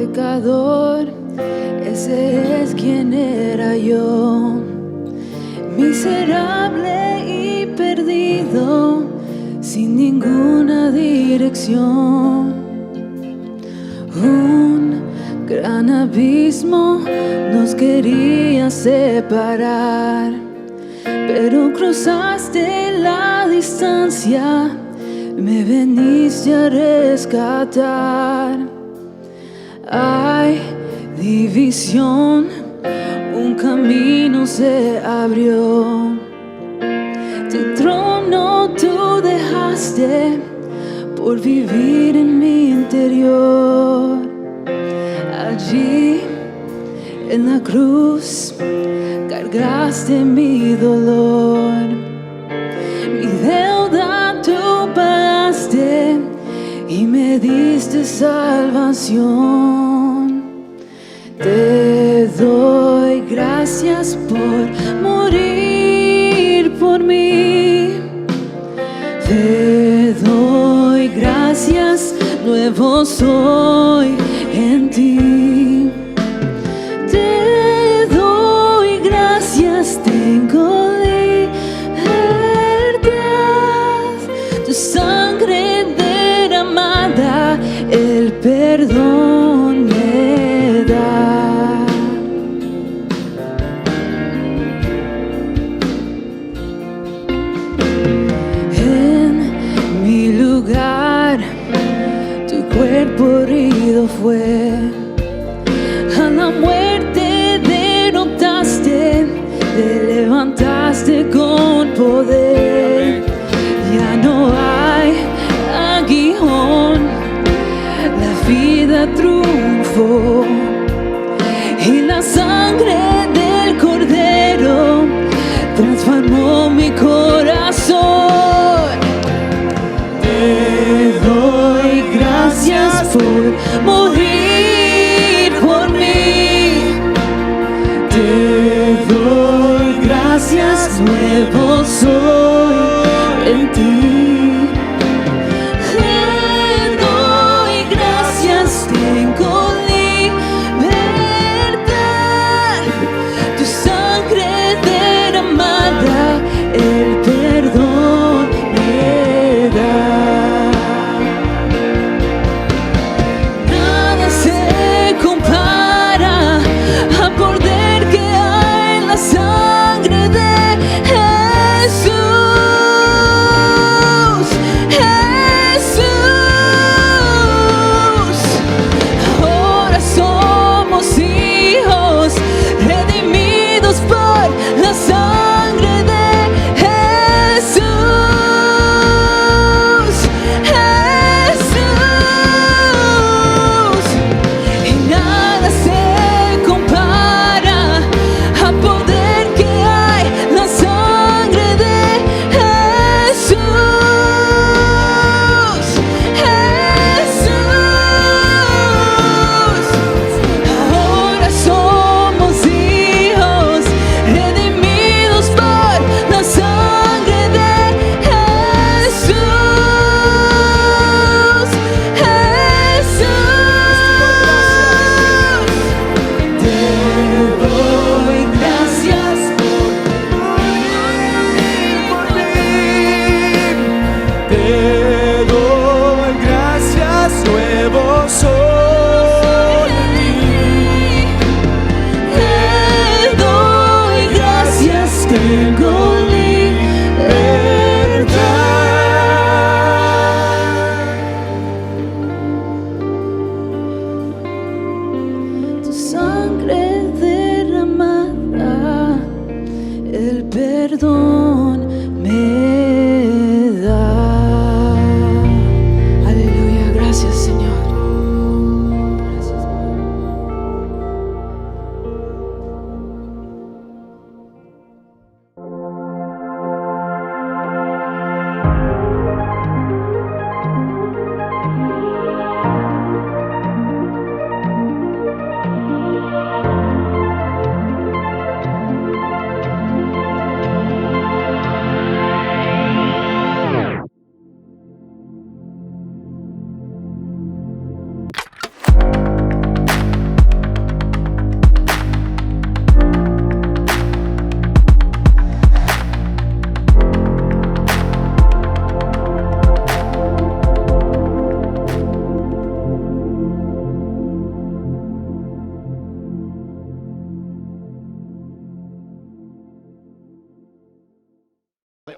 pecador, ese es quien era yo, miserable y perdido, sin ninguna dirección. Un gran abismo nos quería separar, pero cruzaste la distancia, me veniste a rescatar. Hay división, un camino se abrió, tu trono tú dejaste por vivir en mi interior. Allí en la cruz cargaste mi dolor, mi deuda tú pagaste y me diste salvación. Te doy gracias por morir por mí. Te doy gracias, nuevo soy en ti. Te doy gracias, tengo libertad. Tu sangre derramada, el perdón me da. Tu cuerpo herido fue, a la muerte derrotaste, te levantaste con poder. Ya no hay aguijón, la vida triunfó y la sangre del Cordero transformó mi corazón. Te doy gracias por morir por mí. Te doy gracias, nuevo soy en ti. Te doy gracias, tengo libertad. Tu sangre derramada, el perdón me da. Sangre de Jesús.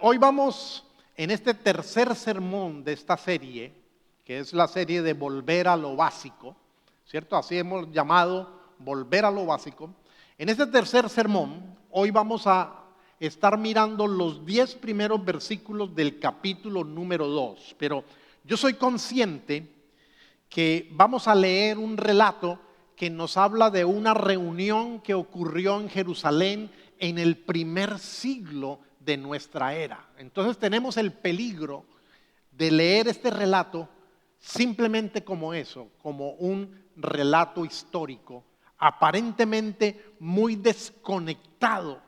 Hoy vamos en este tercer sermón de esta serie, que es la serie de Volver a lo Básico, ¿cierto? Así hemos llamado Volver a lo Básico. En este tercer sermón, hoy vamos a estar mirando los 10 primeros versículos del capítulo número 2. Pero yo soy consciente que vamos a leer un relato que nos habla de una reunión que ocurrió en Jerusalén en el primer siglo de nuestra era. Entonces tenemos el peligro de leer este relato simplemente como eso, como un relato histórico, aparentemente muy desconectado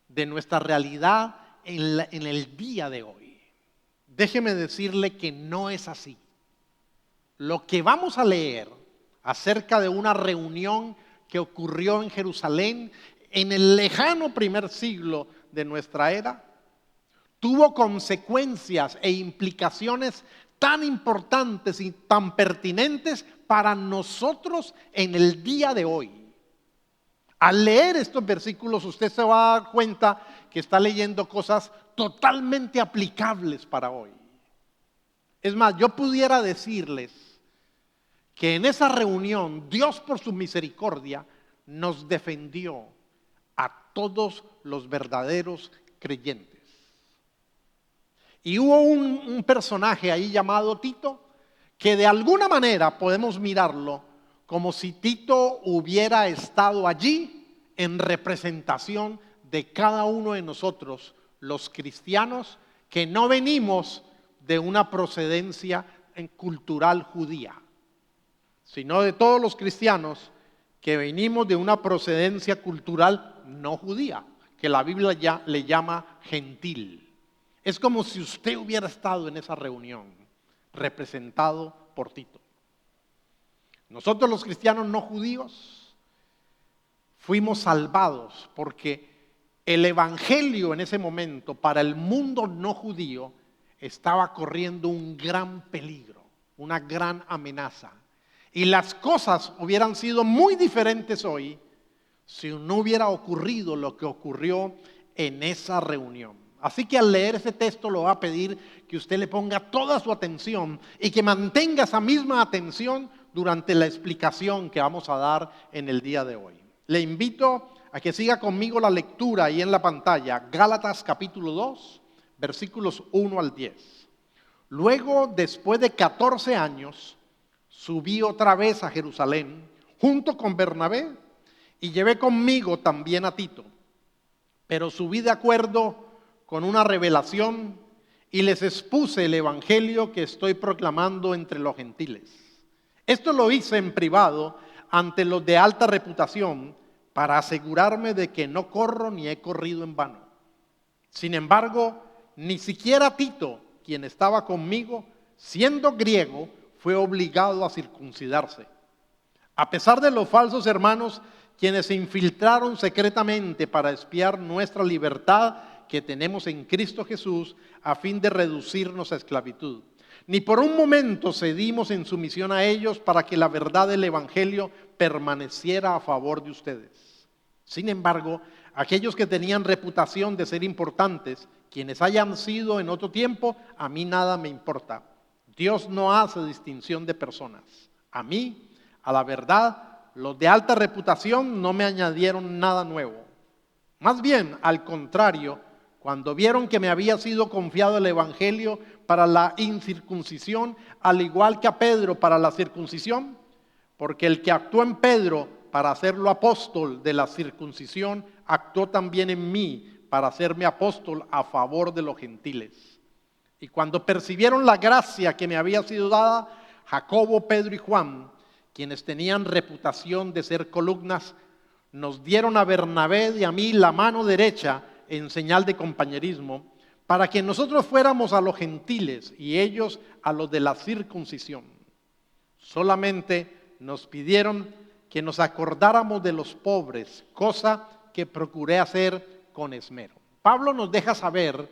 de nuestra realidad en el día de hoy. Déjeme decirle que no es así. Lo que vamos a leer acerca de una reunión que ocurrió en Jerusalén en el lejano primer siglo de nuestra era, tuvo consecuencias e implicaciones tan importantes y tan pertinentes para nosotros en el día de hoy. Al leer estos versículos usted se va a dar cuenta que está leyendo cosas totalmente aplicables para hoy. Es más, yo pudiera decirles que en esa reunión Dios por su misericordia nos defendió a todos los verdaderos creyentes. Y hubo un personaje ahí llamado Tito, que de alguna manera podemos mirarlo como si Tito hubiera estado allí en representación de cada uno de nosotros, los cristianos, que no venimos de una procedencia cultural judía, sino de todos los cristianos que venimos de una procedencia cultural no judía, que la Biblia ya le llama gentil. Es como si usted hubiera estado en esa reunión, representado por Tito. Nosotros los cristianos no judíos fuimos salvados porque el evangelio en ese momento para el mundo no judío estaba corriendo un gran peligro, una gran amenaza. Y las cosas hubieran sido muy diferentes hoy si no hubiera ocurrido lo que ocurrió en esa reunión. Así que al leer ese texto lo va a pedir que usted le ponga toda su atención y que mantenga esa misma atención durante la explicación que vamos a dar en el día de hoy. Le invito a que siga conmigo la lectura ahí en la pantalla, Gálatas capítulo 2, versículos 1 al 10. Luego, después de 14 años, subí otra vez a Jerusalén junto con Bernabé y llevé conmigo también a Tito, pero subí de acuerdo con una revelación y les expuse el evangelio que estoy proclamando entre los gentiles. Esto lo hice en privado ante los de alta reputación para asegurarme de que no corro ni he corrido en vano. Sin embargo, ni siquiera Tito, quien estaba conmigo, siendo griego, fue obligado a circuncidarse. A pesar de los falsos hermanos, quienes se infiltraron secretamente para espiar nuestra libertad que tenemos en Cristo Jesús a fin de reducirnos a esclavitud. Ni por un momento cedimos en sumisión a ellos para que la verdad del evangelio permaneciera a favor de ustedes. Sin embargo, aquellos que tenían reputación de ser importantes, quienes hayan sido en otro tiempo, a mí nada me importa. Dios no hace distinción de personas. A mí, a la verdad, los de alta reputación no me añadieron nada nuevo. Más bien, al contrario, cuando vieron que me había sido confiado el evangelio para la incircuncisión, al igual que a Pedro para la circuncisión, porque el que actuó en Pedro para hacerlo apóstol de la circuncisión, actuó también en mí para hacerme apóstol a favor de los gentiles. Y cuando percibieron la gracia que me había sido dada, Jacobo, Pedro y Juan, quienes tenían reputación de ser columnas, nos dieron a Bernabé y a mí la mano derecha en señal de compañerismo, para que nosotros fuéramos a los gentiles y ellos a los de la circuncisión. Solamente nos pidieron que nos acordáramos de los pobres, cosa que procuré hacer con esmero. Pablo nos deja saber,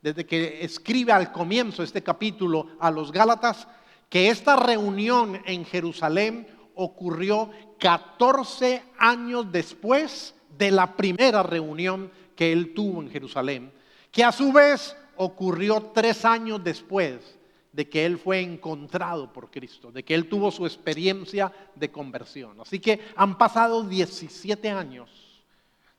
desde que escribe al comienzo este capítulo a los Gálatas, que esta reunión en Jerusalén ocurrió 14 años después de la primera reunión que él tuvo en Jerusalén, que a su vez ocurrió 3 años después de que él fue encontrado por Cristo, de que él tuvo su experiencia de conversión. Así que han pasado 17 años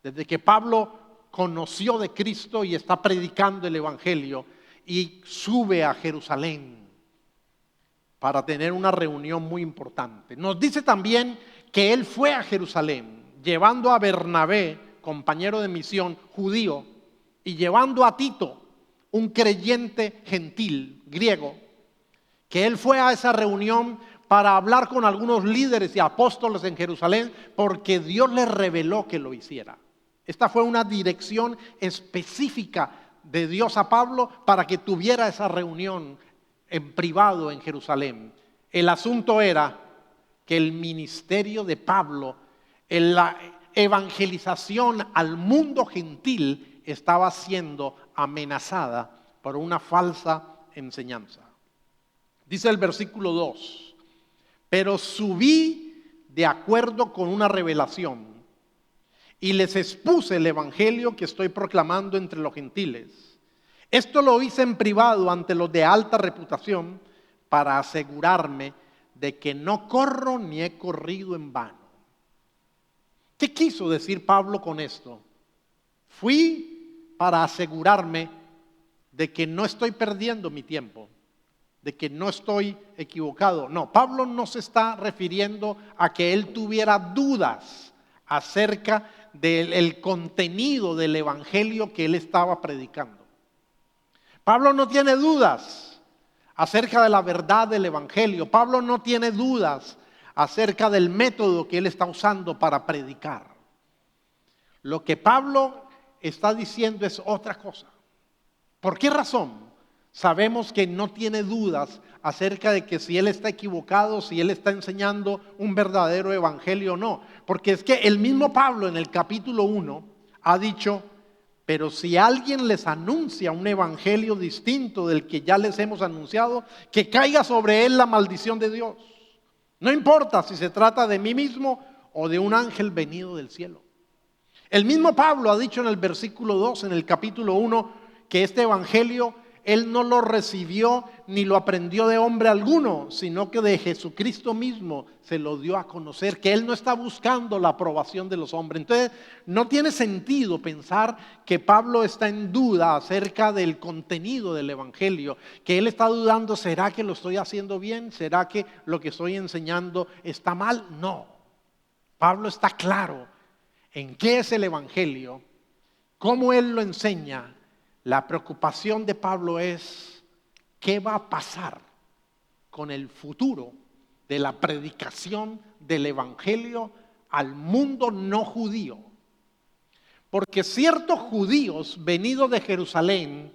desde que Pablo conoció de Cristo y está predicando el Evangelio y sube a Jerusalén para tener una reunión muy importante. Nos dice también que él fue a Jerusalén llevando a Bernabé, compañero de misión judío, y llevando a Tito, un creyente gentil griego, que él fue a esa reunión para hablar con algunos líderes y apóstoles en Jerusalén porque Dios le reveló que lo hiciera. Esta fue una dirección específica de Dios a Pablo para que tuviera esa reunión en privado en Jerusalén. El asunto era que el ministerio de Pablo, en la evangelización al mundo gentil, estaba siendo amenazada por una falsa enseñanza. Dice el versículo 2, pero subí de acuerdo con una revelación y les expuse el evangelio que estoy proclamando entre los gentiles. Esto lo hice en privado ante los de alta reputación para asegurarme de que no corro ni he corrido en vano. ¿Qué quiso decir Pablo con esto? Fui para asegurarme de que no estoy perdiendo mi tiempo, de que no estoy equivocado. No, Pablo no se está refiriendo a que él tuviera dudas acerca del contenido del evangelio que él estaba predicando. Pablo no tiene dudas acerca de la verdad del evangelio. Pablo no tiene dudas acerca del método que él está usando para predicar. Lo que Pablo está diciendo es otra cosa. ¿Por qué razón? Sabemos que no tiene dudas acerca de que si él está equivocado, si él está enseñando un verdadero evangelio o no. Porque es que el mismo Pablo en el capítulo 1 ha dicho, pero si alguien les anuncia un evangelio distinto del que ya les hemos anunciado, que caiga sobre él la maldición de Dios. No importa si se trata de mí mismo o de un ángel venido del cielo. El mismo Pablo ha dicho en el versículo 2, en el capítulo 1, que este evangelio él no lo recibió ni lo aprendió de hombre alguno, sino que de Jesucristo mismo se lo dio a conocer, que él no está buscando la aprobación de los hombres. Entonces, no tiene sentido pensar que Pablo está en duda acerca del contenido del evangelio, que él está dudando, ¿será que lo estoy haciendo bien? ¿Será que lo que estoy enseñando está mal? No. Pablo está claro en qué es el evangelio, cómo él lo enseña. La preocupación de Pablo es ¿qué va a pasar con el futuro de la predicación del evangelio al mundo no judío? Porque ciertos judíos venidos de Jerusalén,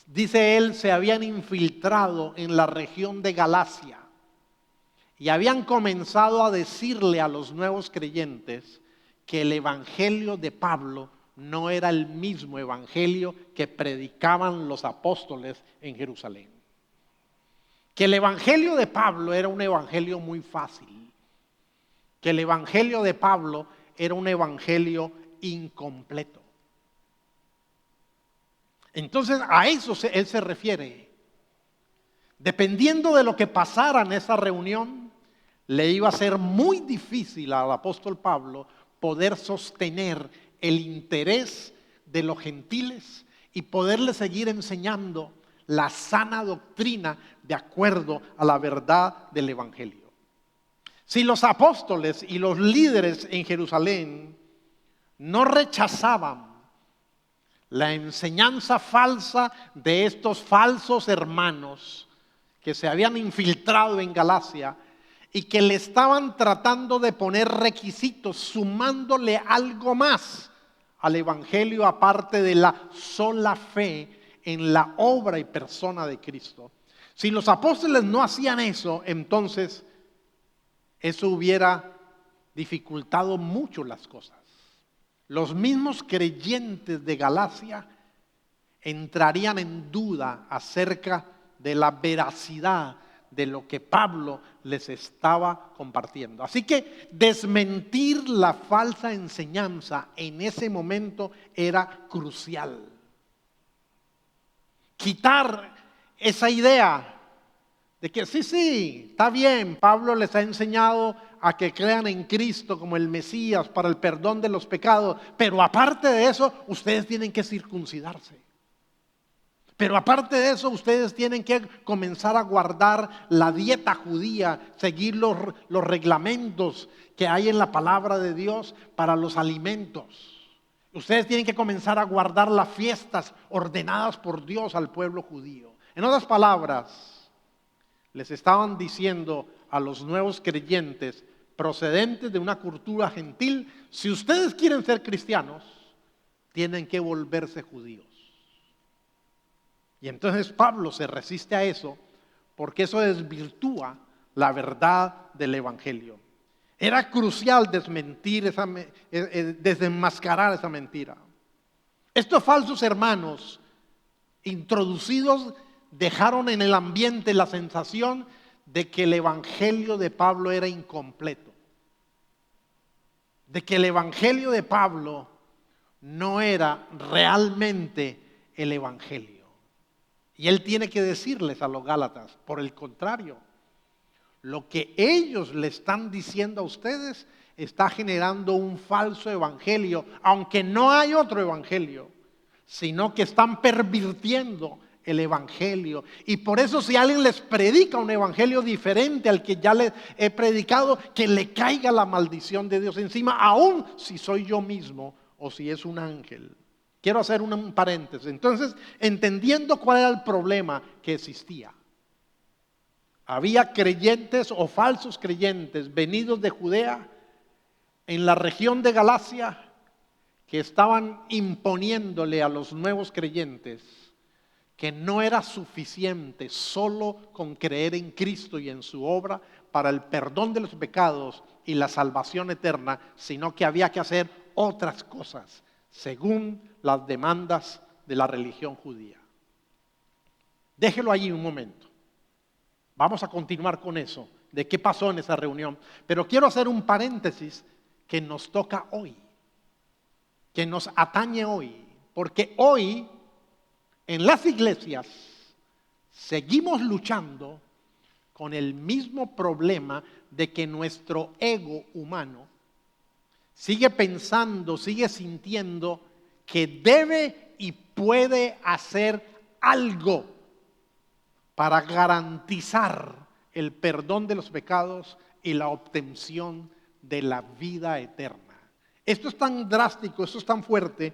dice él, se habían infiltrado en la región de Galacia y habían comenzado a decirle a los nuevos creyentes que el evangelio de Pablo no era el mismo evangelio que predicaban los apóstoles en Jerusalén. Que el evangelio de Pablo era un evangelio muy fácil. Que el evangelio de Pablo era un evangelio incompleto. Entonces a eso él se refiere. Dependiendo de lo que pasara en esa reunión, le iba a ser muy difícil al apóstol Pablo poder sostener el interés de los gentiles y poderle seguir enseñando la sana doctrina de acuerdo a la verdad del evangelio. Si los apóstoles y los líderes en Jerusalén no rechazaban la enseñanza falsa de estos falsos hermanos que se habían infiltrado en Galacia y que le estaban tratando de poner requisitos, sumándole algo más al evangelio aparte de la sola fe en la obra y persona de Cristo. Si los apóstoles no hacían eso, entonces eso hubiera dificultado mucho las cosas. Los mismos creyentes de Galacia entrarían en duda acerca de la veracidad de lo que Pablo les estaba compartiendo. Así que desmentir la falsa enseñanza en ese momento era crucial. quitar esa idea de que sí, está bien, Pablo les ha enseñado a que crean en Cristo como el Mesías para el perdón de los pecados, pero aparte de eso, ustedes tienen que circuncidarse. Pero aparte de eso, ustedes tienen que comenzar a guardar la dieta judía, seguir los reglamentos que hay en la palabra de Dios para los alimentos. Ustedes tienen que comenzar a guardar las fiestas ordenadas por Dios al pueblo judío. En otras palabras, les estaban diciendo a los nuevos creyentes procedentes de una cultura gentil: si ustedes quieren ser cristianos, tienen que volverse judíos. Y entonces Pablo se resiste a eso porque eso desvirtúa la verdad del evangelio. Era crucial desenmascarar esa mentira. Estos falsos hermanos introducidos dejaron en el ambiente la sensación de que el evangelio de Pablo era incompleto, de que el evangelio de Pablo no era realmente el evangelio. Y él tiene que decirles a los Gálatas, por el contrario, lo que ellos le están diciendo a ustedes está generando un falso evangelio, aunque no hay otro evangelio, sino que están pervirtiendo el evangelio. Y por eso, si alguien les predica un evangelio diferente al que ya les he predicado, que le caiga la maldición de Dios encima, aun si soy yo mismo o si es un ángel. Quiero hacer un paréntesis. Entonces, entendiendo cuál era el problema que existía, había creyentes o falsos creyentes venidos de Judea en la región de Galacia que estaban imponiéndole a los nuevos creyentes que no era suficiente solo con creer en Cristo y en su obra para el perdón de los pecados y la salvación eterna, sino que había que hacer otras cosas según las demandas de la religión judía. Déjelo allí un momento. Vamos a continuar con eso, de qué pasó en esa reunión. Pero quiero hacer un paréntesis que nos toca hoy, que nos atañe hoy, porque hoy en las iglesias seguimos luchando con el mismo problema de que nuestro ego humano sigue pensando, sigue sintiendo que debe y puede hacer algo para garantizar el perdón de los pecados y la obtención de la vida eterna. Esto es tan drástico, esto es tan fuerte,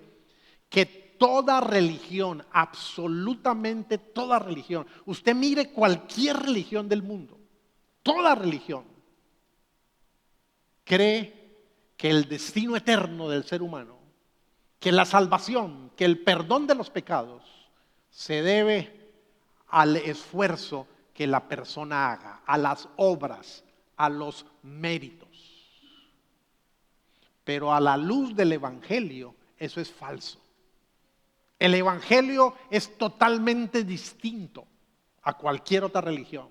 que toda religión, absolutamente toda religión, usted mire cualquier religión del mundo, toda religión cree que el destino eterno del ser humano, que la salvación, que el perdón de los pecados se debe al esfuerzo que la persona haga, a las obras, a los méritos. Pero a la luz del evangelio, eso es falso. El evangelio es totalmente distinto a cualquier otra religión.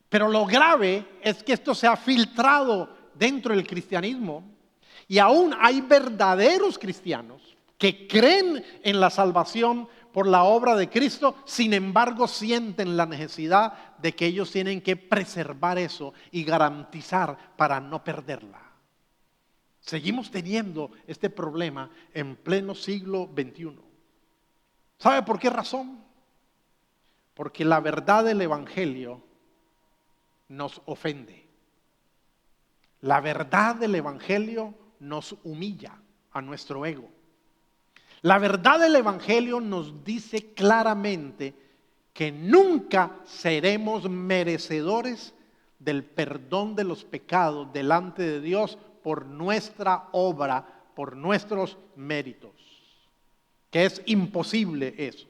Pero lo grave es que esto se ha filtrado dentro del cristianismo y aún hay verdaderos cristianos que creen en la salvación por la obra de Cristo, sin embargo sienten la necesidad de que ellos tienen que preservar eso y garantizar para no perderla. Seguimos teniendo este problema en pleno siglo XXI. ¿Sabe por qué razón? Porque la verdad del evangelio nos ofende. La verdad del evangelio nos humilla a nuestro ego. La verdad del evangelio nos dice claramente que nunca seremos merecedores del perdón de los pecados delante de Dios por nuestra obra, por nuestros méritos, que es imposible eso.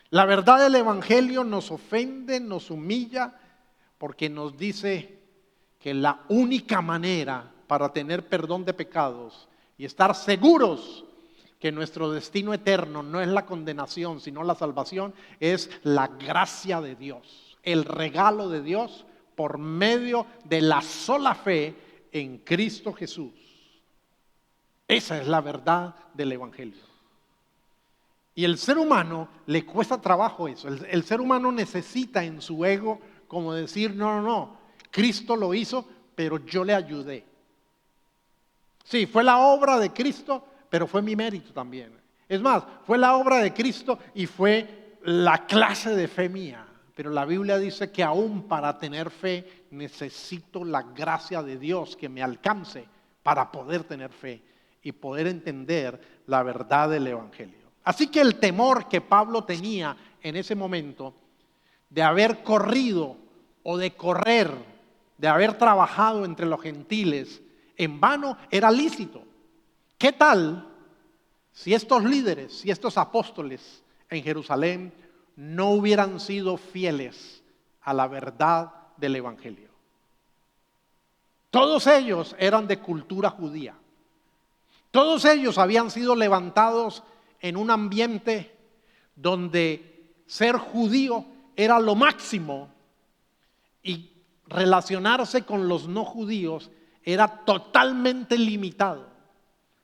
La verdad del evangelio nos ofende, nos humilla, porque nos dice que la única manera para tener perdón de pecados y estar seguros que nuestro destino eterno no es la condenación, sino la salvación, es la gracia de Dios, el regalo de Dios por medio de la sola fe en Cristo Jesús. Esa es la verdad del evangelio. Y el ser humano le cuesta trabajo eso. El ser humano necesita en su ego como decir, no, Cristo lo hizo, pero yo le ayudé. Sí, fue la obra de Cristo, pero fue mi mérito también. Es más, fue la obra de Cristo y fue la clase de fe mía. Pero la Biblia dice que aún para tener fe necesito la gracia de Dios que me alcance para poder tener fe y poder entender la verdad del Evangelio. Así que el temor que Pablo tenía en ese momento de haber corrido o de correr, de haber trabajado entre los gentiles en vano, era lícito. ¿Qué tal si estos líderes, si estos apóstoles en Jerusalén no hubieran sido fieles a la verdad del Evangelio? Todos ellos eran de cultura judía. Todos ellos habían sido levantados en un ambiente donde ser judío era lo máximo y relacionarse con los no judíos era totalmente limitado.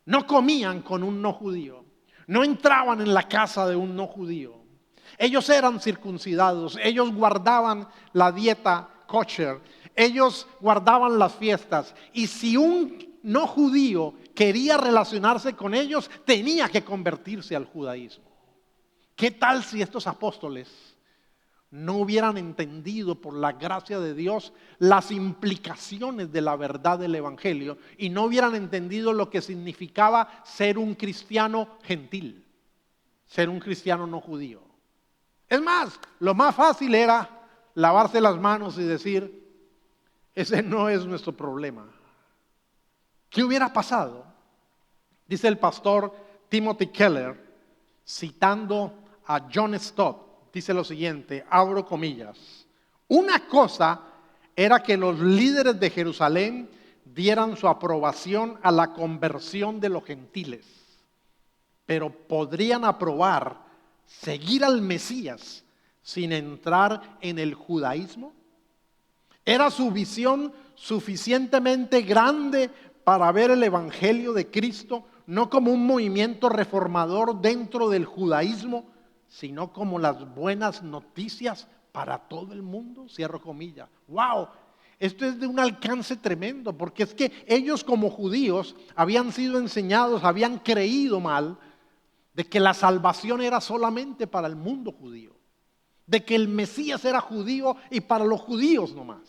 No comían con un no judío, no entraban en la casa de un no judío. Ellos eran circuncidados, ellos guardaban la dieta kosher, ellos guardaban las fiestas. Y si un no judío quería relacionarse con ellos, tenía que convertirse al judaísmo. ¿Qué tal si estos apóstoles no hubieran entendido por la gracia de Dios las implicaciones de la verdad del Evangelio y no hubieran entendido lo que significaba ser un cristiano gentil, ser un cristiano no judío? Es más, lo más fácil era lavarse las manos y decir, ese no es nuestro problema. ¿Qué hubiera pasado? Dice el pastor Timothy Keller, citando a John Stott, dice lo siguiente, abro comillas: una cosa era que los líderes de Jerusalén dieran su aprobación a la conversión de los gentiles, pero podrían aprobar seguir al Mesías sin entrar en el judaísmo. ¿Era su visión suficientemente grande para ver el Evangelio de Cristo no como un movimiento reformador dentro del judaísmo, sino como las buenas noticias para todo el mundo? Cierro comillas. ¡Wow! Esto es de un alcance tremendo, porque es que ellos como judíos habían sido enseñados, habían creído mal, de que la salvación era solamente para el mundo judío, de que el Mesías era judío y para los judíos nomás.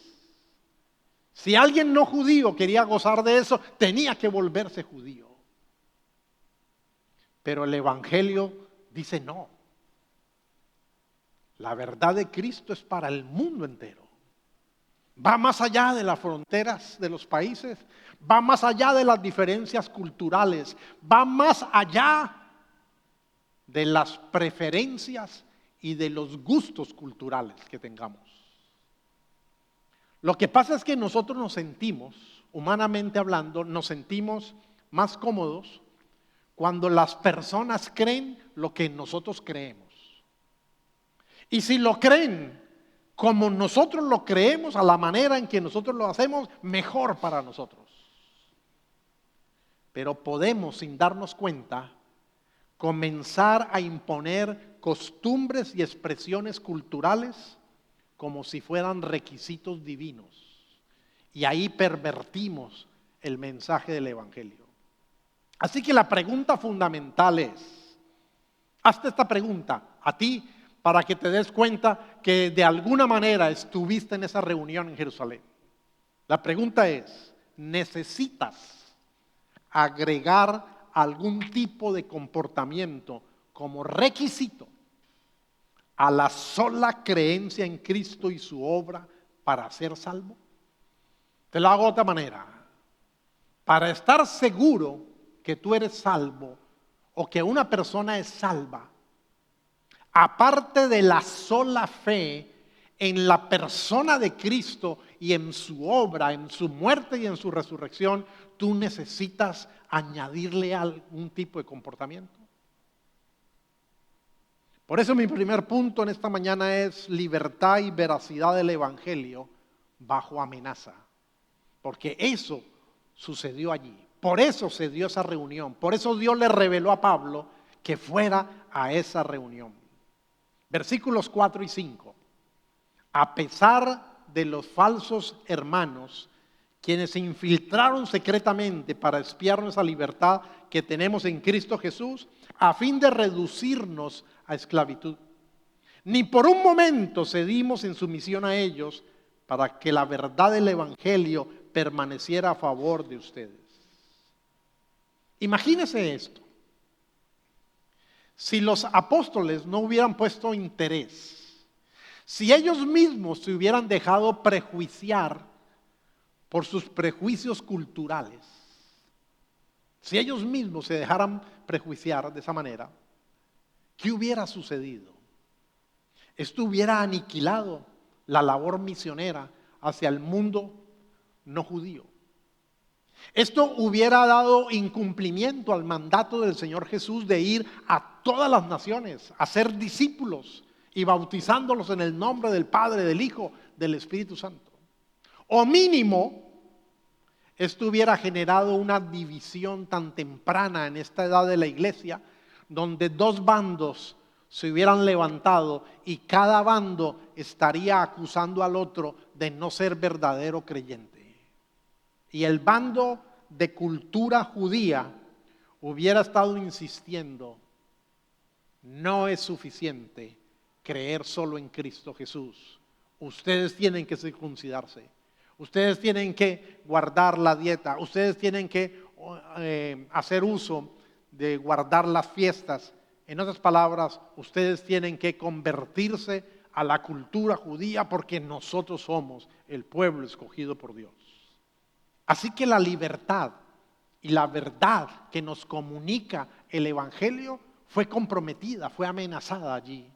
Si alguien no judío quería gozar de eso, tenía que volverse judío. Pero el Evangelio dice no. La verdad de Cristo es para el mundo entero. Va más allá de las fronteras de los países, va más allá de las diferencias culturales, va más allá de las preferencias y de los gustos culturales que tengamos. Lo que pasa es que nosotros nos sentimos, humanamente hablando, nos sentimos más cómodos cuando las personas creen lo que nosotros creemos. Y si lo creen como nosotros lo creemos, a la manera en que nosotros lo hacemos, mejor para nosotros. Pero podemos, sin darnos cuenta, comenzar a imponer costumbres y expresiones culturales como si fueran requisitos divinos. Y ahí pervertimos el mensaje del Evangelio. Así que la pregunta fundamental es, hazte esta pregunta a ti para que te des cuenta que de alguna manera estuviste en esa reunión en Jerusalén. La pregunta es, ¿necesitas agregar algún tipo de comportamiento como requisito a la sola creencia en Cristo y su obra para ser salvo? Te lo hago de otra manera. Para estar seguro que tú eres salvo o que una persona es salva, aparte de la sola fe en la persona de Cristo y en su obra, en su muerte y en su resurrección, tú necesitas añadirle algún tipo de comportamiento. Por eso mi primer punto en esta mañana es libertad y veracidad del Evangelio bajo amenaza. Porque eso sucedió allí. Por eso se dio esa reunión. Por eso Dios le reveló a Pablo que fuera a esa reunión. Versículos 4 y 5. A pesar de los falsos hermanos, quienes se infiltraron secretamente para espiar nuestra libertad que tenemos en Cristo Jesús, a fin de reducirnos a esclavitud. Ni por un momento cedimos en sumisión a ellos para que la verdad del Evangelio permaneciera a favor de ustedes. Imagínense esto. Si los apóstoles no hubieran puesto interés, si ellos mismos se hubieran dejado prejuiciar por sus prejuicios culturales, si ellos mismos se dejaran prejuiciar de esa manera, ¿qué hubiera sucedido? Esto hubiera aniquilado la labor misionera hacia el mundo no judío. Esto hubiera dado incumplimiento al mandato del Señor Jesús de ir a todas las naciones, a ser discípulos y bautizándolos en el nombre del Padre, del Hijo, del Espíritu Santo. O mínimo, esto hubiera generado una división tan temprana en esta edad de la iglesia, donde dos bandos se hubieran levantado y cada bando estaría acusando al otro de no ser verdadero creyente. Y el bando de cultura judía hubiera estado insistiendo: no es suficiente creer solo en Cristo Jesús. Ustedes tienen que circuncidarse. Ustedes tienen que guardar la dieta. Ustedes tienen que hacer uso de guardar las fiestas. En otras palabras, ustedes tienen que convertirse a la cultura judía porque nosotros somos el pueblo escogido por Dios. Así que la libertad y la verdad que nos comunica el Evangelio fue comprometida, fue amenazada allí.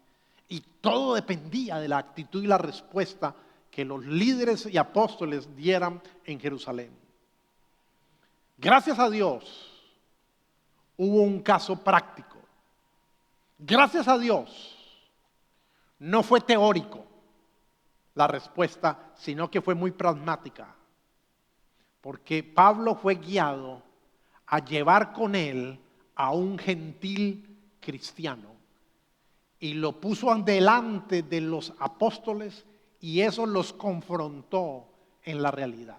Y todo dependía de la actitud y la respuesta que los líderes y apóstoles dieran en Jerusalén. Gracias a Dios hubo un caso práctico. Gracias a Dios no fue teórico la respuesta, sino que fue muy pragmática. Porque Pablo fue guiado a llevar con él a un gentil cristiano y lo puso delante de los apóstoles y eso los confrontó en la realidad.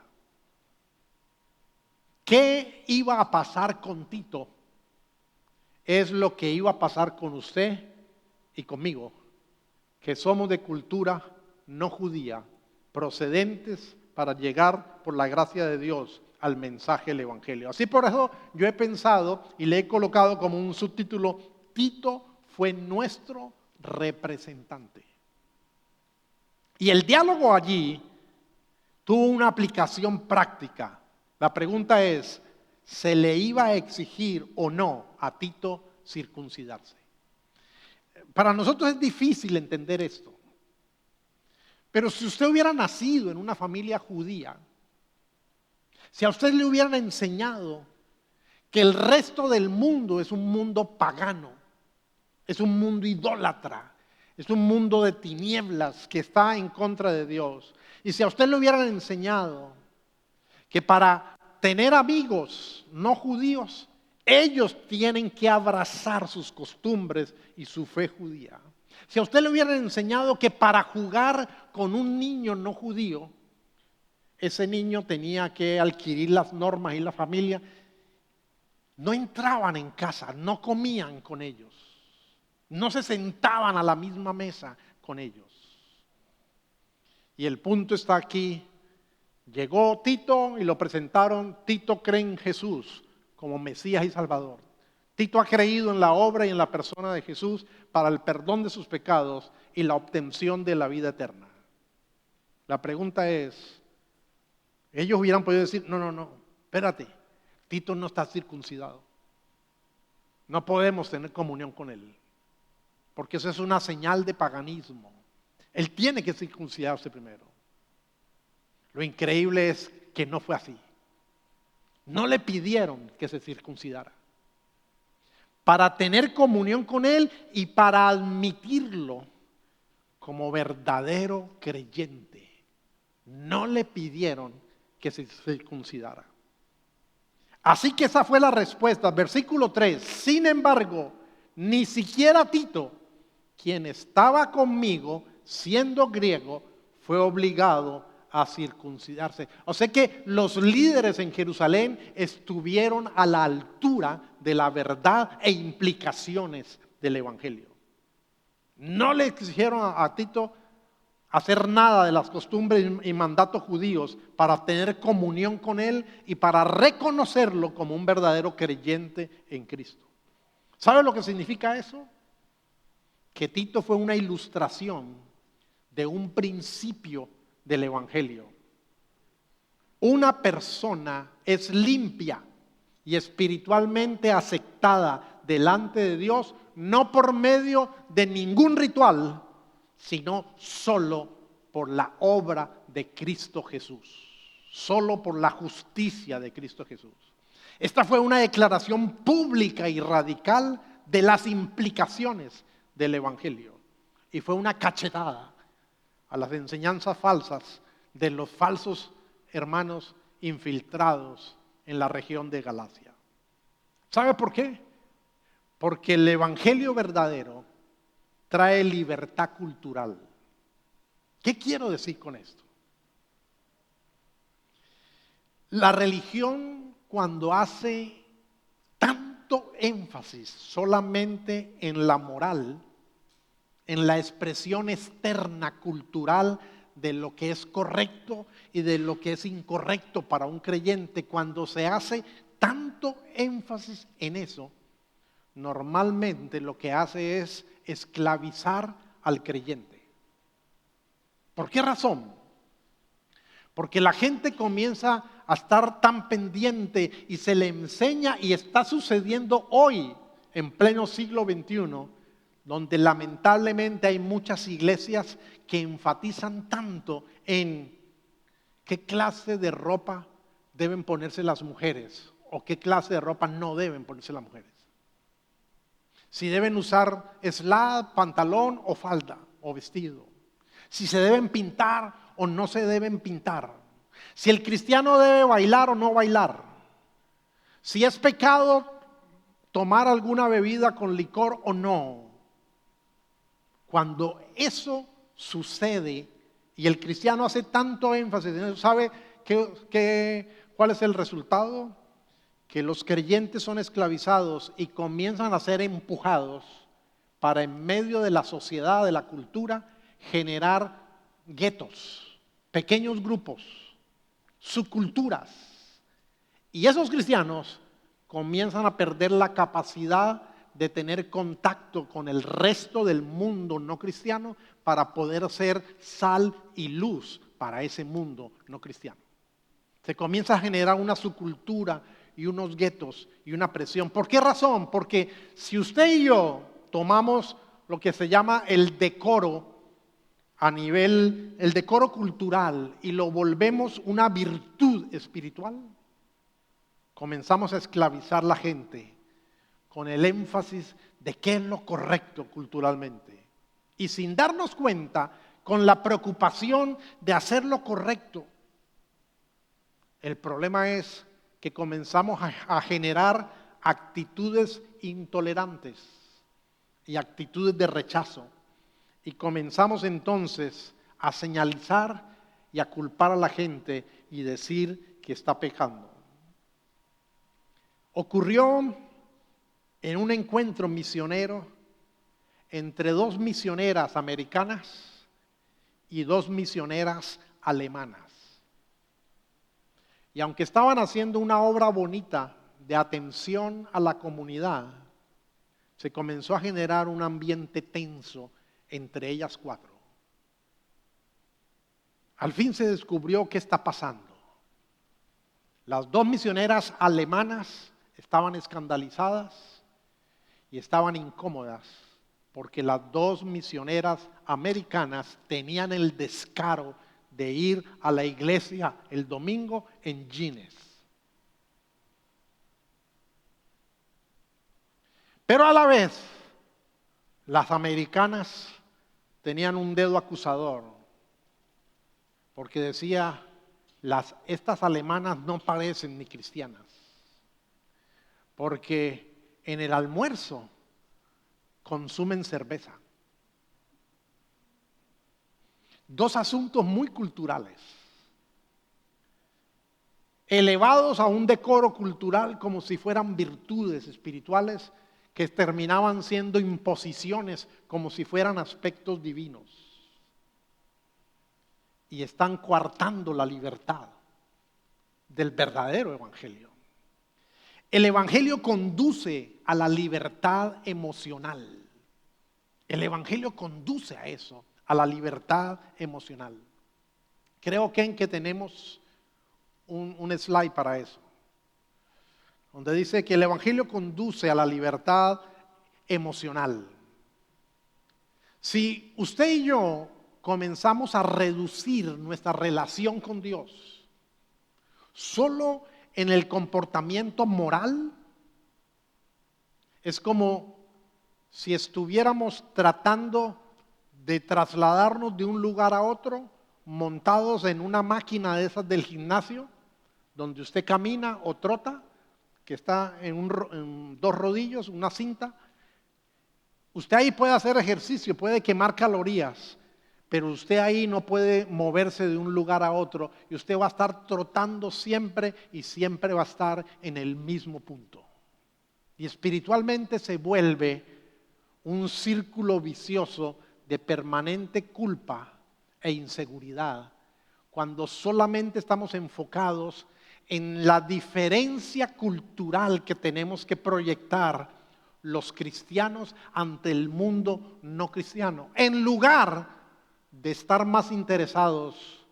¿Qué iba a pasar con Tito? Es lo que iba a pasar con usted y conmigo, que somos de cultura no judía, procedentes para llegar por la gracia de Dios al mensaje del Evangelio. Así por eso yo he pensado y le he colocado como un subtítulo: Tito fue nuestro representante. Y el diálogo allí tuvo una aplicación práctica. La pregunta es: ¿se le iba a exigir o no a Tito circuncidarse? Para nosotros es difícil entender esto. Pero si usted hubiera nacido en una familia judía, si a usted le hubieran enseñado que el resto del mundo es un mundo pagano, es un mundo idólatra, es un mundo de tinieblas que está en contra de Dios, y si a usted le hubieran enseñado que para tener amigos no judíos, ellos tienen que abrazar sus costumbres y su fe judía. Si a usted le hubieran enseñado que para jugar con un niño no judío, ese niño tenía que adquirir las normas y la familia, no entraban en casa, no comían con ellos, no se sentaban a la misma mesa con ellos. Y el punto está aquí. Llegó Tito y lo presentaron. Tito cree en Jesús como Mesías y Salvador. Tito ha creído en la obra y en la persona de Jesús para el perdón de sus pecados y la obtención de la vida eterna. La pregunta es, ellos hubieran podido decir: no, espérate, Tito no está circuncidado. No podemos tener comunión con él, porque eso es una señal de paganismo. Él tiene que circuncidarse primero. Lo increíble es que no fue así. No le pidieron que se circuncidara. Para tener comunión con él y para admitirlo como verdadero creyente, no le pidieron que se circuncidara. Así que esa fue la respuesta. Versículo 3. Sin embargo, ni siquiera Tito, quien estaba conmigo, siendo griego, fue obligado a circuncidarse. O sea que los líderes en Jerusalén estuvieron a la altura de la verdad e implicaciones del Evangelio. No le exigieron a Tito hacer nada de las costumbres y mandatos judíos para tener comunión con él y para reconocerlo como un verdadero creyente en Cristo. ¿Sabe lo que significa eso? Que Tito fue una ilustración de un principio del Evangelio. Una persona es limpia y espiritualmente aceptada delante de Dios, no por medio de ningún ritual, sino solo por la obra de Cristo Jesús, solo por la justicia de Cristo Jesús. Esta fue una declaración pública y radical de las implicaciones del Evangelio y fue una cachetada a las enseñanzas falsas de los falsos hermanos infiltrados en la región de Galacia. ¿Sabe por qué? Porque el Evangelio verdadero trae libertad cultural. ¿Qué quiero decir con esto? La religión, cuando hace tanto énfasis solamente en la moral, en la expresión externa cultural de lo que es correcto y de lo que es incorrecto para un creyente, cuando se hace tanto énfasis en eso, normalmente lo que hace es esclavizar al creyente. ¿Por qué razón? Porque la gente comienza a estar tan pendiente y se le enseña, y está sucediendo hoy en pleno siglo XXI, donde lamentablemente hay muchas iglesias que enfatizan tanto en qué clase de ropa deben ponerse las mujeres o qué clase de ropa no deben ponerse las mujeres. Si deben usar slad, pantalón o falda o vestido. Si se deben pintar o no se deben pintar. Si el cristiano debe bailar o no bailar. Si es pecado tomar alguna bebida con licor o no. Cuando eso sucede y el cristiano hace tanto énfasis en eso, ¿sabe cuál es el resultado? Que los creyentes son esclavizados y comienzan a ser empujados para, en medio de la sociedad, de la cultura, generar guetos, pequeños grupos, subculturas. Y esos cristianos comienzan a perder la capacidad de tener contacto con el resto del mundo no cristiano para poder ser sal y luz para ese mundo no cristiano. Se comienza a generar una subcultura y unos guetos y una presión. ¿Por qué razón? Porque si usted y yo tomamos lo que se llama el decoro a nivel, el decoro cultural, y lo volvemos una virtud espiritual, comenzamos a esclavizar a la gente con el énfasis de qué es lo correcto culturalmente. Y sin darnos cuenta, con la preocupación de hacer lo correcto, el problema es que comenzamos a generar actitudes intolerantes y actitudes de rechazo. Y comenzamos entonces a señalizar y a culpar a la gente y decir que está pecando. Ocurrió en un encuentro misionero entre dos misioneras americanas y dos misioneras alemanas. Y aunque estaban haciendo una obra bonita de atención a la comunidad, se comenzó a generar un ambiente tenso entre ellas cuatro. Al fin se descubrió qué está pasando. Las dos misioneras alemanas estaban escandalizadas y estaban incómodas porque las dos misioneras americanas tenían el descaro de ir a la iglesia el domingo en jeans. Pero a la vez, las americanas tenían un dedo acusador, porque decía, estas alemanas no parecen ni cristianas, porque en el almuerzo consumen cerveza. Dos asuntos muy culturales, elevados a un decoro cultural como si fueran virtudes espirituales que terminaban siendo imposiciones como si fueran aspectos divinos. Y están coartando la libertad del verdadero evangelio. El evangelio conduce a la libertad emocional. El evangelio conduce a eso, a la libertad emocional. Creo que tenemos un slide para eso, donde dice que el evangelio conduce a la libertad emocional. Si usted y yo comenzamos a reducir nuestra relación con Dios solo en el comportamiento moral, es como si estuviéramos tratando de trasladarnos de un lugar a otro montados en una máquina de esas del gimnasio, donde usted camina o trota, que está en dos rodillos, una cinta. Usted ahí puede hacer ejercicio, puede quemar calorías, pero usted ahí no puede moverse de un lugar a otro y usted va a estar trotando siempre y siempre va a estar en el mismo punto. Y espiritualmente se vuelve un círculo vicioso de permanente culpa e inseguridad cuando solamente estamos enfocados en la diferencia cultural que tenemos que proyectar los cristianos ante el mundo no cristiano, en lugar de estar más interesados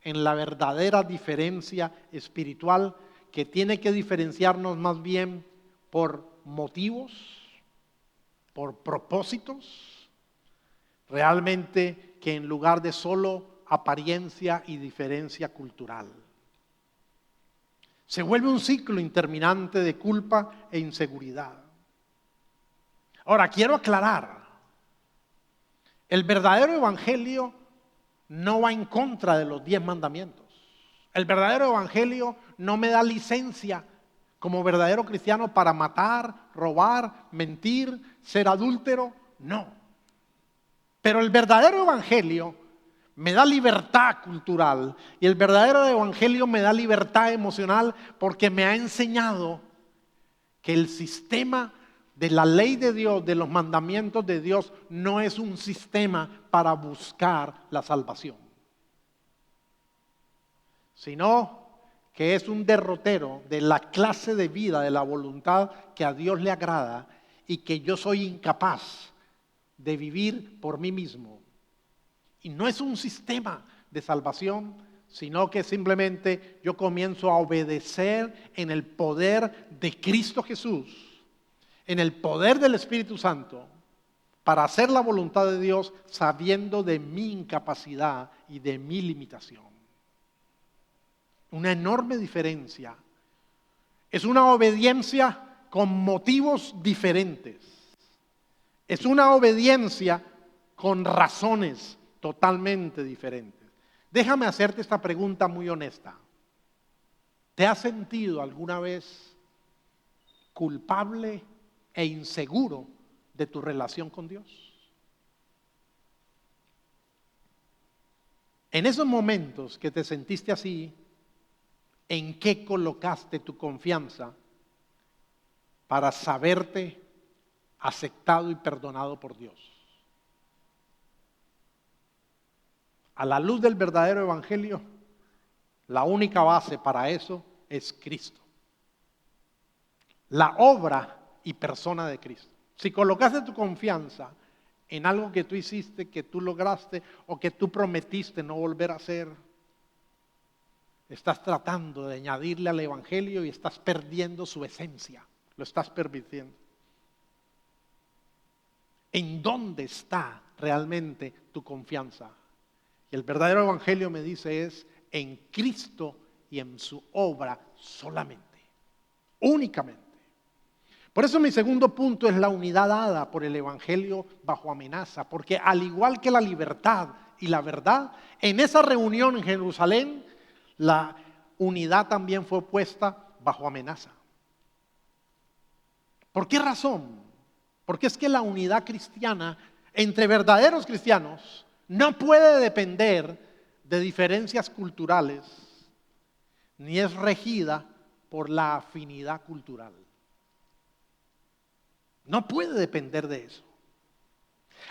en la verdadera diferencia espiritual que tiene que diferenciarnos más bien por motivos, por propósitos, realmente que en lugar de solo apariencia y diferencia cultural. Se vuelve un ciclo interminante de culpa e inseguridad. Ahora, quiero aclarar, el verdadero evangelio no va en contra de los 10 mandamientos. El verdadero evangelio no me da licencia como verdadero cristiano para matar, robar, mentir, ser adúltero, no. Pero el verdadero evangelio me da libertad cultural y el verdadero evangelio me da libertad emocional porque me ha enseñado que el sistema de la ley de Dios, de los mandamientos de Dios, no es un sistema para buscar la salvación, sino que es un derrotero de la clase de vida, de la voluntad que a Dios le agrada y que yo soy incapaz de vivir por mí mismo. Y no es un sistema de salvación, sino que simplemente yo comienzo a obedecer en el poder de Cristo Jesús, en el poder del Espíritu Santo, para hacer la voluntad de Dios sabiendo de mi incapacidad y de mi limitación. Una enorme diferencia. Es una obediencia con motivos diferentes. Es una obediencia con razones totalmente diferentes. Déjame hacerte esta pregunta muy honesta. ¿Te has sentido alguna vez culpable e inseguro de tu relación con Dios? En esos momentos que te sentiste así, ¿en qué colocaste tu confianza para saberte aceptado y perdonado por Dios? A la luz del verdadero evangelio, la única base para eso es Cristo. La obra y persona de Cristo. Si colocaste tu confianza en algo que tú hiciste, que tú lograste o que tú prometiste no volver a hacer, estás tratando de añadirle al evangelio y estás perdiendo su esencia. Lo estás permitiendo. ¿En dónde está realmente tu confianza? Y el verdadero evangelio me dice es en Cristo y en su obra solamente, únicamente. Por eso mi segundo punto es la unidad dada por el evangelio bajo amenaza, porque al igual que la libertad y la verdad, en esa reunión en Jerusalén, la unidad también fue puesta bajo amenaza. ¿Por qué razón? Porque es que la unidad cristiana entre verdaderos cristianos no puede depender de diferencias culturales, ni es regida por la afinidad cultural. No puede depender de eso.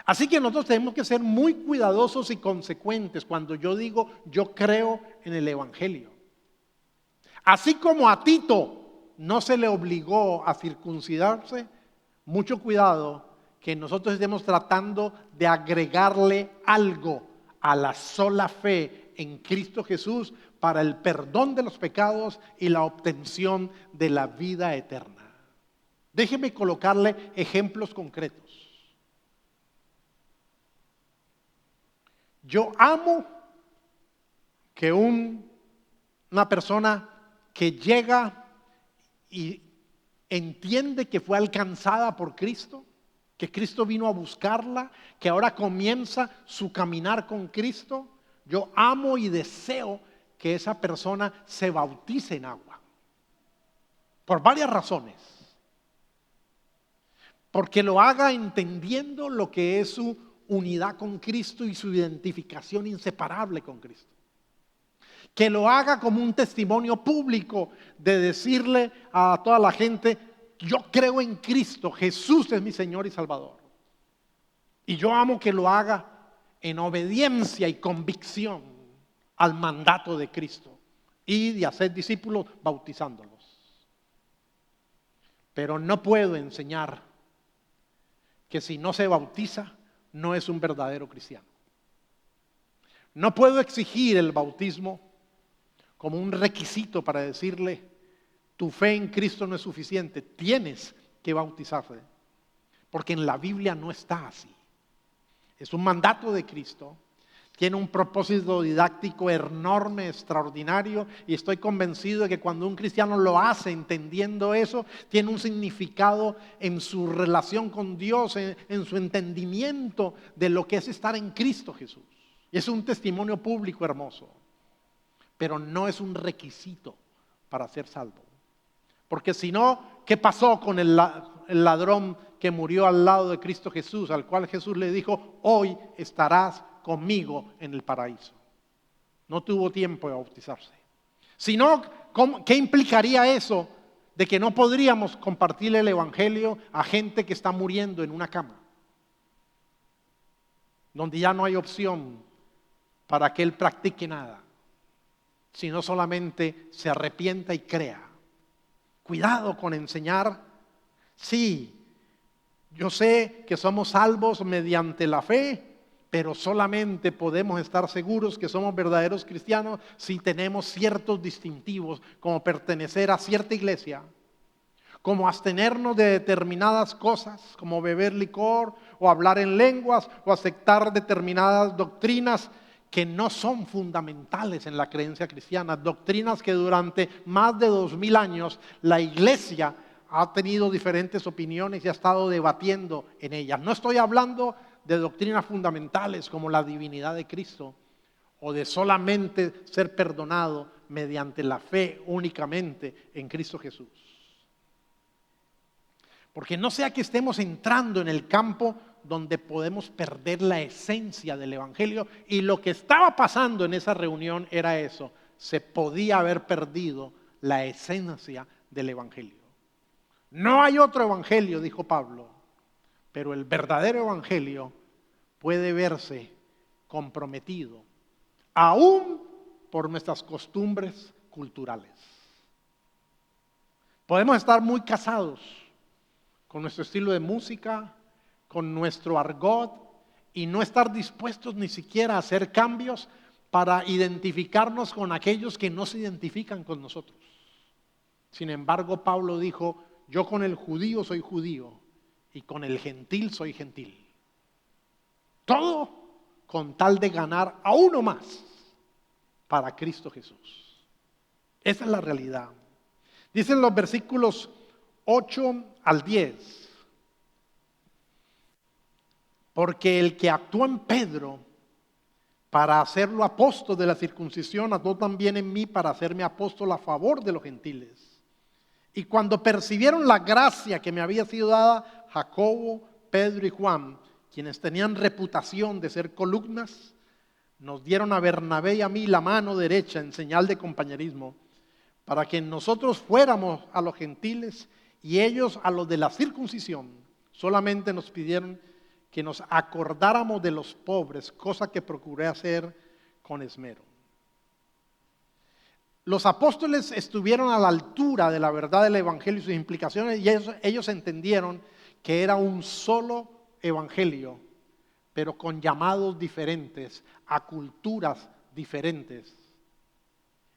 Así que nosotros tenemos que ser muy cuidadosos y consecuentes cuando yo digo yo creo en el Evangelio. Así como a Tito no se le obligó a circuncidarse, mucho cuidado que nosotros estemos tratando de agregarle algo a la sola fe en Cristo Jesús para el perdón de los pecados y la obtención de la vida eterna. Déjeme colocarle ejemplos concretos. Yo amo que una persona que llega y entiende que fue alcanzada por Cristo, que Cristo vino a buscarla, que ahora comienza su caminar con Cristo. Yo amo y deseo que esa persona se bautice en agua. Por varias razones. Porque lo haga entendiendo lo que es su unidad con Cristo y su identificación inseparable con Cristo. Que lo haga como un testimonio público de decirle a toda la gente: yo creo en Cristo, Jesús es mi Señor y Salvador. Y yo amo que lo haga en obediencia y convicción al mandato de Cristo y de hacer discípulos bautizándolos. Pero no puedo enseñar que si no se bautiza no es un verdadero cristiano. No puedo exigir el bautismo como un requisito para decirle: tu fe en Cristo no es suficiente, tienes que bautizarse. Porque en la Biblia no está así. Es un mandato de Cristo, tiene un propósito didáctico enorme, extraordinario, y estoy convencido de que cuando un cristiano lo hace entendiendo eso, tiene un significado en su relación con Dios, en su entendimiento de lo que es estar en Cristo Jesús. Y es un testimonio público hermoso, pero no es un requisito para ser salvo. Porque si no, ¿qué pasó con el ladrón que murió al lado de Cristo Jesús, al cual Jesús le dijo: hoy estarás conmigo en el paraíso? No tuvo tiempo de bautizarse. Si no, ¿qué implicaría eso de que no podríamos compartir el Evangelio a gente que está muriendo en una cama, donde ya no hay opción para que él practique nada, sino solamente se arrepienta y crea? Cuidado con enseñar. Sí, yo sé que somos salvos mediante la fe, pero solamente podemos estar seguros que somos verdaderos cristianos si tenemos ciertos distintivos, como pertenecer a cierta iglesia, como abstenernos de determinadas cosas, como beber licor o hablar en lenguas o aceptar determinadas doctrinas que no son fundamentales en la creencia cristiana, doctrinas que durante más de 2000 años la iglesia ha tenido diferentes opiniones y ha estado debatiendo en ellas. No estoy hablando de doctrinas fundamentales como la divinidad de Cristo o de solamente ser perdonado mediante la fe únicamente en Cristo Jesús. Porque no sea que estemos entrando en el campo donde podemos perder la esencia del Evangelio, y lo que estaba pasando en esa reunión era eso: se podía haber perdido la esencia del Evangelio. No hay otro Evangelio, dijo Pablo, pero el verdadero Evangelio puede verse comprometido aún por nuestras costumbres culturales. Podemos estar muy casados con nuestro estilo de música, con nuestro argot, y no estar dispuestos ni siquiera a hacer cambios para identificarnos con aquellos que no se identifican con nosotros. Sin embargo, Pablo dijo: yo con el judío soy judío y con el gentil soy gentil. Todo con tal de ganar a uno más para Cristo Jesús. Esa es la realidad. Dicen los versículos 8 al 10. Porque el que actuó en Pedro para hacerlo apóstol de la circuncisión, actuó también en mí para hacerme apóstol a favor de los gentiles. Y cuando percibieron la gracia que me había sido dada, Jacobo, Pedro y Juan, quienes tenían reputación de ser columnas, nos dieron a Bernabé y a mí la mano derecha en señal de compañerismo, para que nosotros fuéramos a los gentiles y ellos a los de la circuncisión. Solamente nos pidieron que nos acordáramos de los pobres, cosa que procuré hacer con esmero. Los apóstoles estuvieron a la altura de la verdad del evangelio y sus implicaciones, y ellos entendieron que era un solo evangelio, pero con llamados diferentes, a culturas diferentes,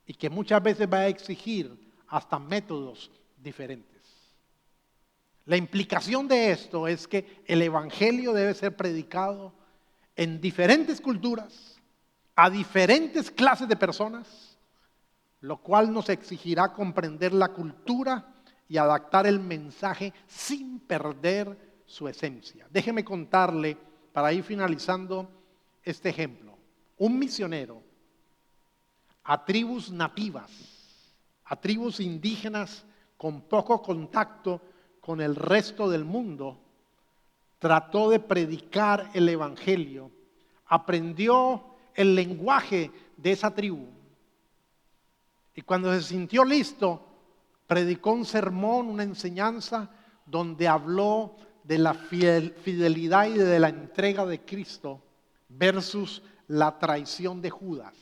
y que muchas veces va a exigir hasta métodos diferentes. La implicación de esto es que el evangelio debe ser predicado en diferentes culturas, a diferentes clases de personas, lo cual nos exigirá comprender la cultura y adaptar el mensaje sin perder su esencia. Déjeme contarle, para ir finalizando, este ejemplo. Un misionero a tribus nativas, a tribus indígenas con poco contacto con el resto del mundo, trató de predicar el evangelio, aprendió el lenguaje de esa tribu, y cuando se sintió listo, predicó un sermón, una enseñanza, donde habló de la fidelidad y de la entrega de Cristo versus la traición de Judas.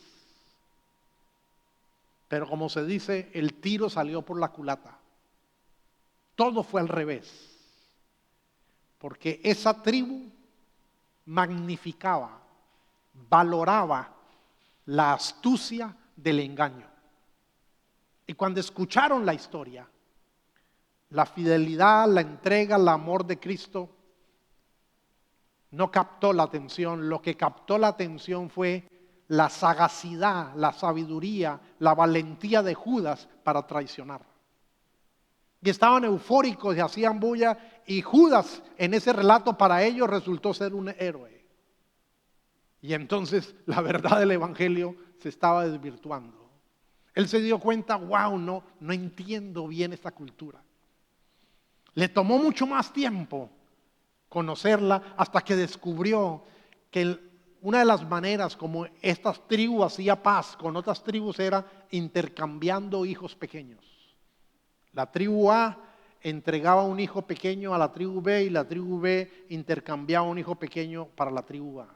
Pero como se dice, el tiro salió por la culata. Todo fue al revés. Porque esa tribu magnificaba, valoraba la astucia del engaño. Y cuando escucharon la historia, la fidelidad, la entrega, el amor de Cristo no captó la atención. Lo que captó la atención fue la sagacidad, la sabiduría, la valentía de Judas para traicionar. Y estaban eufóricos y hacían bulla, y Judas en ese relato para ellos resultó ser un héroe. Y entonces la verdad del evangelio se estaba desvirtuando. Él se dio cuenta, wow, no entiendo bien esta cultura. Le tomó mucho más tiempo conocerla hasta que descubrió que una de las maneras como estas tribus hacía paz con otras tribus era intercambiando hijos pequeños. La tribu A entregaba un hijo pequeño a la tribu B y la tribu B intercambiaba un hijo pequeño para la tribu A.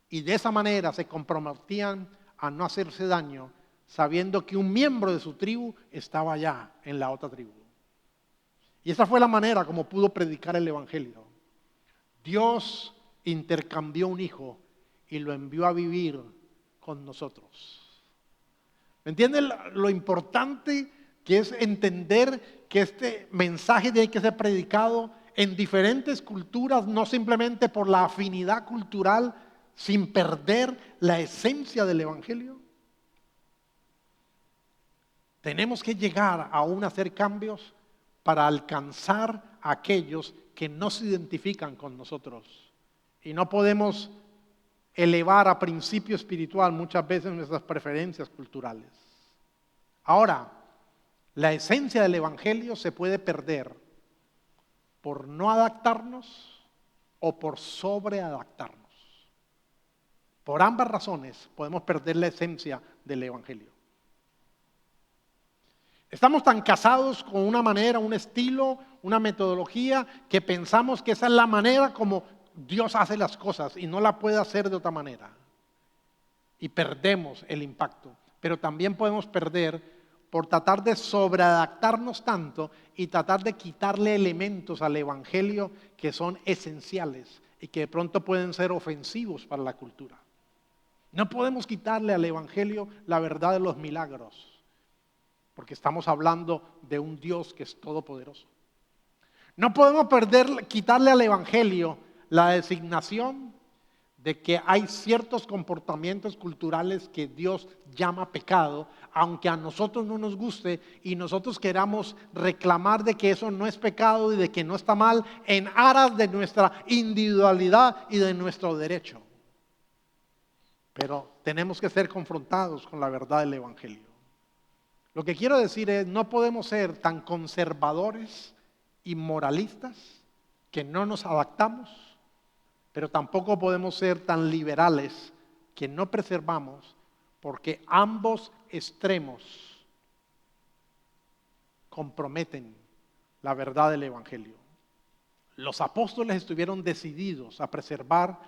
Y de esa manera se comprometían a no hacerse daño, sabiendo que un miembro de su tribu estaba allá en la otra tribu. Y esa fue la manera como pudo predicar el evangelio. Dios intercambió un hijo y lo envió a vivir con nosotros. ¿Me entienden lo importante que es entender que este mensaje tiene que ser predicado en diferentes culturas, no simplemente por la afinidad cultural, sin perder la esencia del evangelio? Tenemos que llegar aún a hacer cambios para alcanzar a aquellos que no se identifican con nosotros. Y no podemos elevar a principio espiritual muchas veces nuestras preferencias culturales. Ahora, la esencia del evangelio se puede perder por no adaptarnos o por sobreadaptarnos. Por ambas razones podemos perder la esencia del evangelio. Estamos tan casados con una manera, un estilo, una metodología, que pensamos que esa es la manera como Dios hace las cosas y no la puede hacer de otra manera. Y perdemos el impacto. Pero también podemos perder por tratar de sobreadaptarnos tanto y tratar de quitarle elementos al evangelio que son esenciales y que de pronto pueden ser ofensivos para la cultura. No podemos quitarle al evangelio la verdad de los milagros, porque estamos hablando de un Dios que es todopoderoso. No podemos quitarle al evangelio la designación de que hay ciertos comportamientos culturales que Dios llama pecado, aunque a nosotros no nos guste y nosotros queramos reclamar de que eso no es pecado y de que no está mal, en aras de nuestra individualidad y de nuestro derecho. Pero tenemos que ser confrontados con la verdad del evangelio. Lo que quiero decir es, no podemos ser tan conservadores y moralistas que no nos adaptamos, pero tampoco podemos ser tan liberales que no preservamos, porque ambos extremos comprometen la verdad del Evangelio. Los apóstoles estuvieron decididos a preservar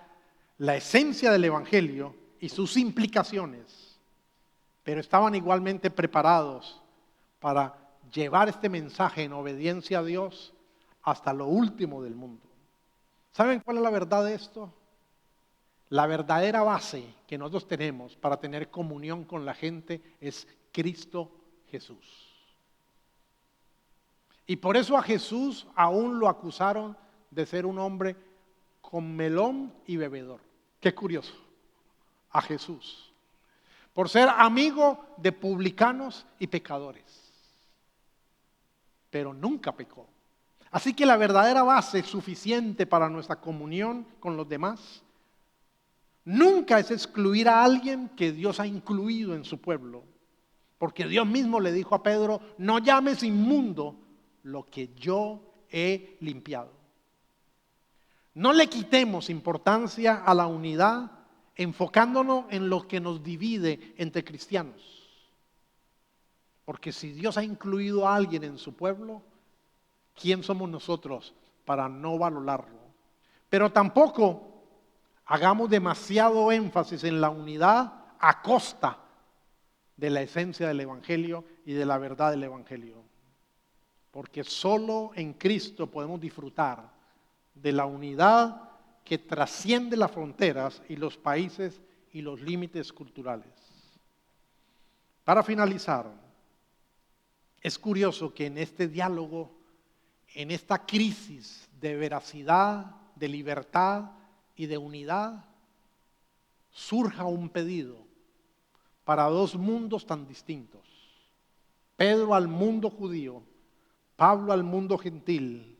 la esencia del Evangelio y sus implicaciones, pero estaban igualmente preparados para llevar este mensaje en obediencia a Dios hasta lo último del mundo. ¿Saben cuál es la verdad de esto? La verdadera base que nosotros tenemos para tener comunión con la gente es Cristo Jesús. Y por eso a Jesús aún lo acusaron de ser un hombre comelón y bebedor. Qué curioso. A Jesús. Por ser amigo de publicanos y pecadores. Pero nunca pecó. Así que la verdadera base suficiente para nuestra comunión con los demás nunca es excluir a alguien que Dios ha incluido en su pueblo. Porque Dios mismo le dijo a Pedro, no llames inmundo lo que yo he limpiado. No le quitemos importancia a la unidad enfocándonos en lo que nos divide entre cristianos. Porque si Dios ha incluido a alguien en su pueblo, ¿quién somos nosotros para no valorarlo? Pero tampoco hagamos demasiado énfasis en la unidad a costa de la esencia del Evangelio y de la verdad del Evangelio. Porque solo en Cristo podemos disfrutar de la unidad que trasciende las fronteras y los países y los límites culturales. Para finalizar, es curioso que en este diálogo, en esta crisis de veracidad, de libertad y de unidad, surja un pedido para dos mundos tan distintos. Pedro al mundo judío, Pablo al mundo gentil,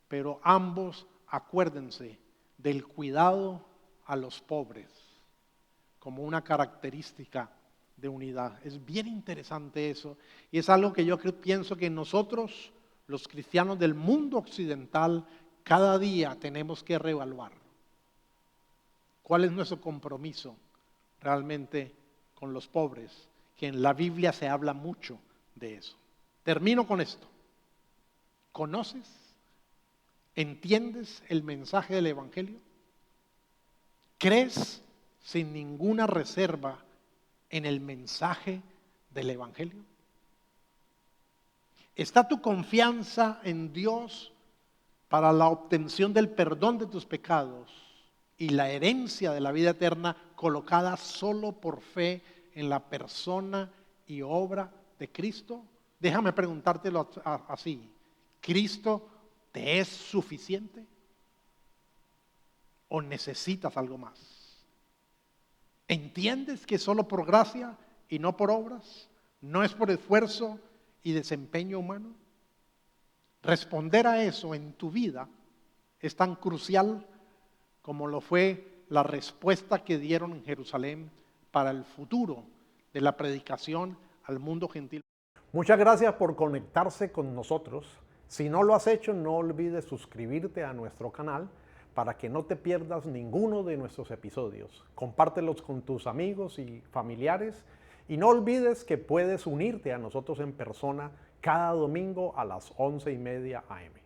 pero ambos acuérdense del cuidado a los pobres como una característica de unidad. Es bien interesante eso y es algo que yo pienso que nosotros, los cristianos del mundo occidental, cada día tenemos que reevaluar. ¿Cuál es nuestro compromiso realmente con los pobres? Que en la Biblia se habla mucho de eso. Termino con esto. ¿Conoces? ¿Entiendes el mensaje del Evangelio? ¿Crees sin ninguna reserva en el mensaje del Evangelio? ¿Está tu confianza en Dios para la obtención del perdón de tus pecados y la herencia de la vida eterna colocada solo por fe en la persona y obra de Cristo? Déjame preguntártelo así. ¿Cristo te es suficiente? ¿O necesitas algo más? ¿Entiendes que solo por gracia y no por obras? ¿No es por esfuerzo y desempeño humano? Responder a eso en tu vida es tan crucial como lo fue la respuesta que dieron en Jerusalén para el futuro de la predicación al mundo gentil. Muchas gracias por conectarse con nosotros. Si no lo has hecho, no olvides suscribirte a nuestro canal para que no te pierdas ninguno de nuestros episodios. Compártelos con tus amigos y familiares y no olvides que puedes unirte a nosotros en persona cada domingo a las 11:30 AM.